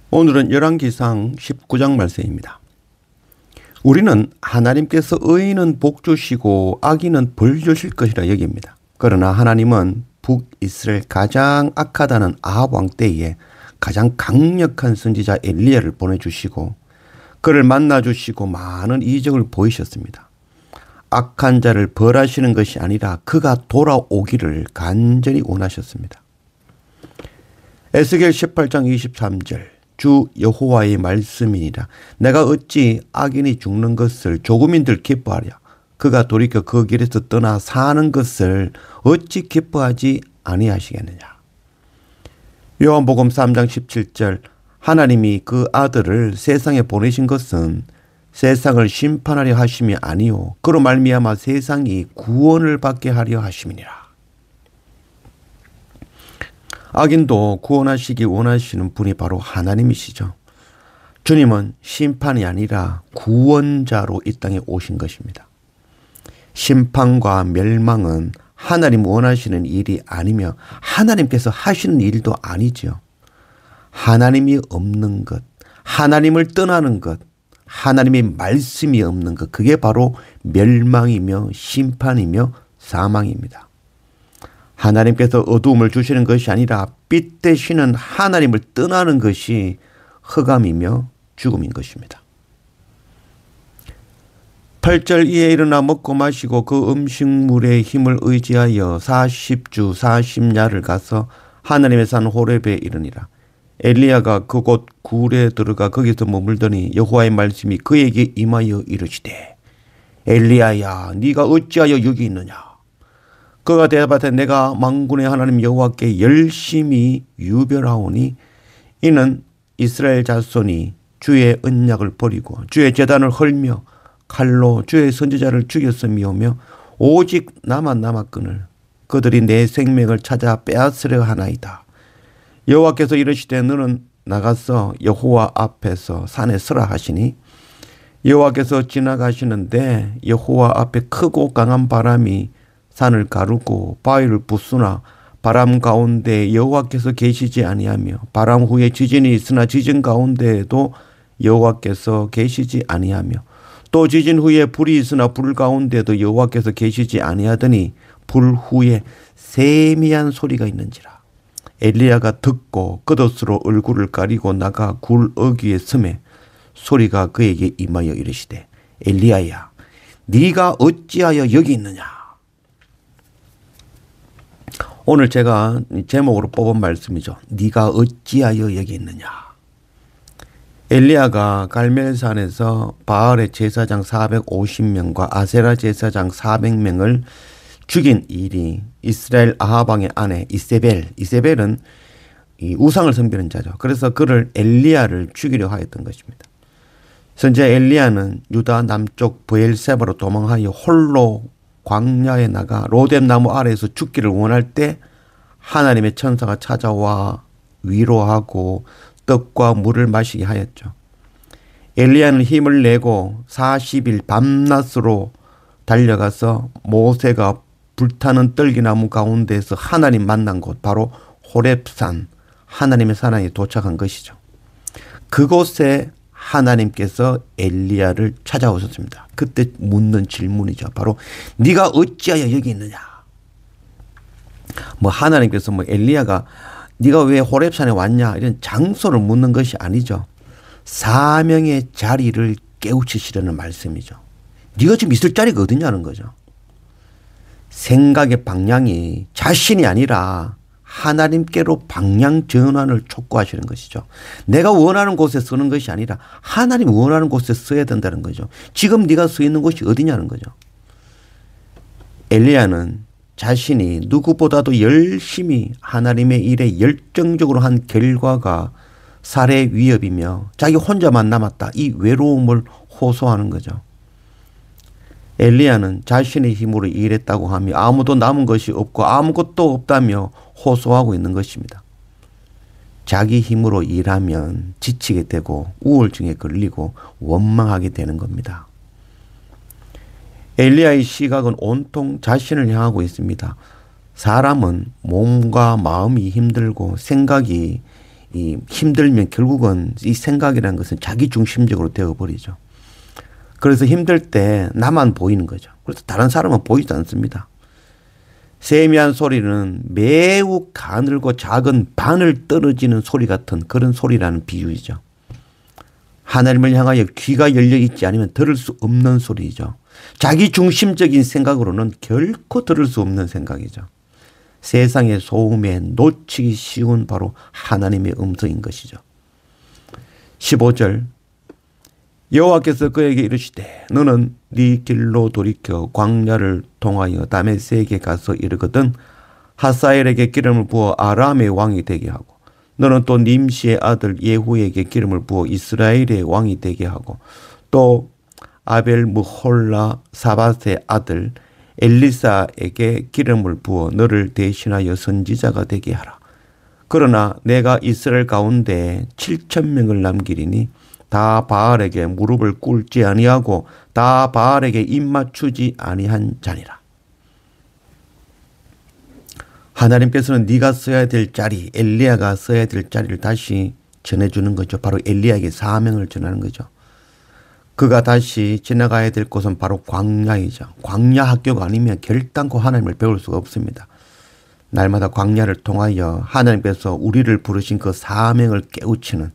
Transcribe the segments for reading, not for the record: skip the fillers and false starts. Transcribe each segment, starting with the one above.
오늘은 열왕기상 19장 말씀입니다. 우리는 하나님께서 의인은 복 주시고 악인은 벌 주실 것이라 여깁니다. 그러나 하나님은 북이스라엘 가장 악하다는 아합 왕 때에 가장 강력한 선지자 엘리야를 보내주시고 그를 만나주시고 많은 이적을 보이셨습니다. 악한 자를 벌하시는 것이 아니라 그가 돌아오기를 간절히 원하셨습니다. 에스겔 18장 23절 주 여호와의 말씀이니라. 내가 어찌 악인이 죽는 것을 조금인들 기뻐하랴. 그가 돌이켜 그 길에서 떠나 사는 것을 어찌 기뻐하지 아니하시겠느냐. 요한복음 3장 17절 하나님이 그 아들을 세상에 보내신 것은 세상을 심판하려 하심이 아니요 그로 말미암아 세상이 구원을 받게 하려 하심이니라. 악인도 구원하시기 원하시는 분이 바로 하나님이시죠. 주님은 심판이 아니라 구원자로 이 땅에 오신 것입니다. 심판과 멸망은 하나님 원하시는 일이 아니며 하나님께서 하시는 일도 아니죠. 하나님이 없는 것, 하나님을 떠나는 것, 하나님의 말씀이 없는 것, 그게 바로 멸망이며 심판이며 사망입니다. 하나님께서 어두움을 주시는 것이 아니라 빛 되시는 하나님을 떠나는 것이 흑암이며 죽음인 것입니다. 8절 이에 일어나 먹고 마시고 그 음식물의 힘을 의지하여 40주 40야를 가서 하나님의 산 호렙에 이르니라. 엘리야가 그곳 굴에 들어가 거기서 머물더니 여호와의 말씀이 그에게 임하여 이르시되 엘리야야 네가 어찌하여 여기 있느냐. 그가 대답하되 내가 만군의 하나님 여호와께 열심히 유별하오니 이는 이스라엘 자손이 주의 언약을 버리고 주의 제단을 헐며 칼로 주의 선지자를 죽였음이오며 오직 나만 남았거늘 그들이 내 생명을 찾아 빼앗으려 하나이다. 여호와께서 이르시되 너는 나가서 여호와 앞에서 산에 서라 하시니 여호와께서 지나가시는데 여호와 앞에 크고 강한 바람이 산을 가르고 바위를 부수나 바람 가운데 여호와께서 계시지 아니하며 바람 후에 지진이 있으나 지진 가운데에도 여호와께서 계시지 아니하며 또 지진 후에 불이 있으나 불 가운데도 여호와께서 계시지 아니하더니 불 후에 세미한 소리가 있는지라. 엘리야가 듣고 겉옷으로 얼굴을 가리고 나가 굴 어귀에 서매 소리가 그에게 임하여 이르시되 엘리야야 네가 어찌하여 여기 있느냐. 오늘 제가 제목으로 뽑은 말씀이죠. 네가 어찌하여 여기 있느냐. 엘리야가 갈멜산에서 바알의 제사장 450명과 아세라 제사장 400명을 죽인 일이 이스라엘 아합 왕의 아내 이세벨은 이 우상을 섬기는 자죠. 그래서 그를 엘리야를 죽이려 하였던 것입니다. 선지자 엘리야는 유다 남쪽 브엘세바로 도망하여 홀로 광야에 나가 로뎀나무 아래에서 죽기를 원할 때 하나님의 천사가 찾아와 위로하고 떡과 물을 마시게 하였죠. 엘리야는 힘을 내고 40일 밤낮으로 달려가서 모세가 불타는 떨기나무 가운데에서 하나님 만난 곳 바로 호렙산 하나님의 산에 도착한 것이죠. 그곳에 하나님께서 엘리야를 찾아오셨습니다. 그때 묻는 질문이죠. 바로 네가 어찌하여 여기 있느냐. 하나님께서 엘리야가 네가 왜 호렙산에 왔냐 이런 장소를 묻는 것이 아니죠. 사명의 자리를 깨우치시려는 말씀이죠. 네가 지금 있을 자리가 어디냐는 거죠. 생각의 방향이 자신이 아니라 하나님께로 방향 전환을 촉구하시는 것이죠. 내가 원하는 곳에 서는 것이 아니라 하나님 원하는 곳에 서야 된다는 거죠. 지금 네가 서 있는 곳이 어디냐는 거죠. 엘리야는 자신이 누구보다도 열심히 하나님의 일에 열정적으로 한 결과가 살해 위협이며 자기 혼자만 남았다. 이 외로움을 호소하는 거죠. 엘리야는 자신의 힘으로 일했다고 하며 아무도 남은 것이 없고 아무것도 없다며 호소하고 있는 것입니다. 자기 힘으로 일하면 지치게 되고 우울증에 걸리고 원망하게 되는 겁니다. 엘리야의 시각은 온통 자신을 향하고 있습니다. 사람은 몸과 마음이 힘들고 생각이 이 힘들면 결국은 이 생각이라는 것은 자기 중심적으로 되어버리죠. 그래서 힘들 때 나만 보이는 거죠. 그래서 다른 사람은 보이지 않습니다. 세미한 소리는 매우 가늘고 작은 바늘 떨어지는 소리 같은 그런 소리라는 비유이죠. 하나님을 향하여 귀가 열려 있지 않으면 들을 수 없는 소리이죠. 자기 중심적인 생각으로는 결코 들을 수 없는 생각이죠. 세상의 소음에 놓치기 쉬운 바로 하나님의 음성인 것이죠. 15절 여호와께서 그에게 이르시되 너는 네 길로 돌이켜 광야를 통하여 다메섹에 가서 이르거든 하사엘에게 기름을 부어 아람의 왕이 되게 하고 너는 또 님시의 아들 예후에게 기름을 부어 이스라엘의 왕이 되게 하고 또 아벨 무홀라 사밧의 아들 엘리사에게 기름을 부어 너를 대신하여 선지자가 되게 하라. 그러나 내가 이스라엘 가운데 7,000명을 남기리니 다 바알에게 무릎을 꿇지 아니하고 다 바알에게 입맞추지 아니한 자니라. 하나님께서는 네가 써야 될 자리, 엘리야가 써야 될 자리를 다시 전해주는 거죠. 바로 엘리야에게 사명을 전하는 거죠. 그가 다시 지나가야 될 곳은 바로 광야이죠. 광야 학교가 아니면 결단코 하나님을 배울 수가 없습니다. 날마다 광야를 통하여 하나님께서 우리를 부르신 그 사명을 깨우치는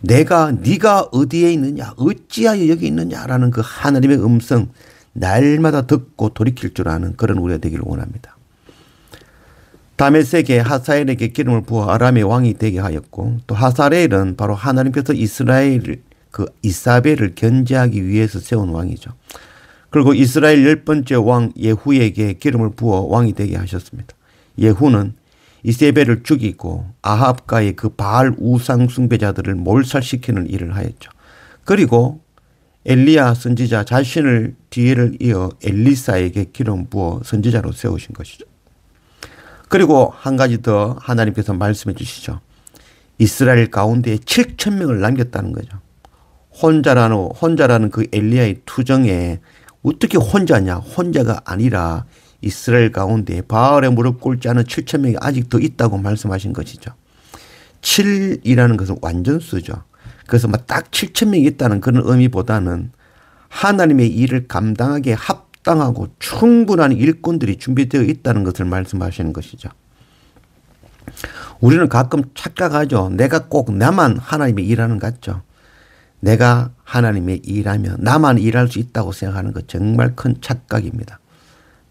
네가 어디에 있느냐 어찌하여 여기 있느냐라는 그 하나님의 음성 날마다 듣고 돌이킬 줄 아는 그런 우리가 되기를 원합니다. 다메섹에 하사엘에게 기름을 부어 아람의 왕이 되게 하였고 또 하사엘은 바로 하나님께서 이스라엘 그 이사벨을 견제하기 위해서 세운 왕이죠. 그리고 이스라엘 10번째 왕 예후에게 기름을 부어 왕이 되게 하셨습니다. 예후는 이세벨을 죽이고 아합과의 그 바알 우상 숭배자들을 몰살시키는 일을 하였죠. 그리고 엘리야 선지자 자신을 뒤를 이어 엘리사에게 기름 부어 선지자로 세우신 것이죠. 그리고 한 가지 더 하나님께서 말씀해 주시죠. 이스라엘 가운데 7,000명을 남겼다는 거죠. 혼자라는 그 엘리야의 투정에 어떻게 혼자냐? 혼자가 아니라 이스라엘 가운데 바알에 무릎 꿇지 않은 7,000명이 아직 더 있다고 말씀하신 것이죠. 7이라는 것은 완전수죠. 그래서 딱 7,000명이 있다는 그런 의미보다는 하나님의 일을 감당하기에 합당하고 충분한 일꾼들이 준비되어 있다는 것을 말씀하시는 것이죠. 우리는 가끔 착각하죠. 내가 꼭 나만 하나님의 일하는 것 같죠. 내가 하나님의 일하면 나만 일할 수 있다고 생각하는 것 정말 큰 착각입니다.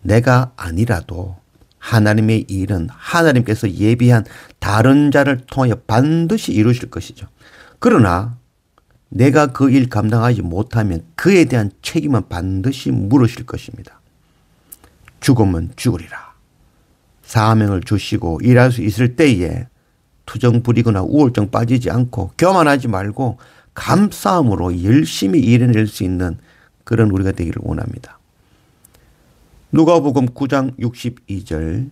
내가 아니라도 하나님의 일은 하나님께서 예비한 다른 자를 통하여 반드시 이루실 것이죠. 그러나 내가 그 일 감당하지 못하면 그에 대한 책임은 반드시 물으실 것입니다. 죽으면 죽으리라. 사명을 주시고 일할 수 있을 때에 투정 부리거나 우울증 빠지지 않고 교만하지 말고 감사함으로 열심히 일해낼 수 있는 그런 우리가 되기를 원합니다. 누가복음 9장 62절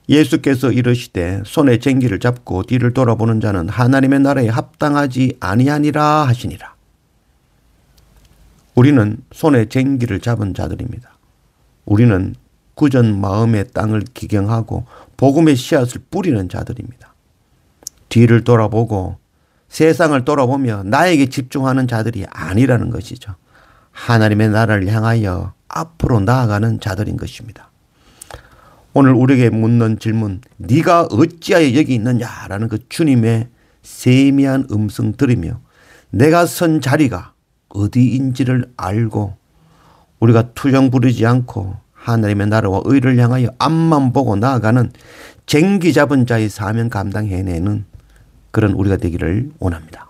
예수께서 이르시되 손에 쟁기를 잡고 뒤를 돌아보는 자는 하나님의 나라에 합당하지 아니하니라 하시니라. 우리는 손에 쟁기를 잡은 자들입니다. 우리는 구전 마음의 땅을 기경하고 복음의 씨앗을 뿌리는 자들입니다. 뒤를 돌아보고 세상을 돌아보며 나에게 집중하는 자들이 아니라는 것이죠. 하나님의 나라를 향하여 앞으로 나아가는 자들인 것입니다. 오늘 우리에게 묻는 질문, 네가 어찌하여 여기 있느냐라는 그 주님의 세미한 음성 들으며 내가 선 자리가 어디인지를 알고 우리가 투정 부리지 않고 하나님의 나라와 의를 향하여 앞만 보고 나아가는 쟁기 잡은 자의 사명 감당해내는 그런 우리가 되기를 원합니다.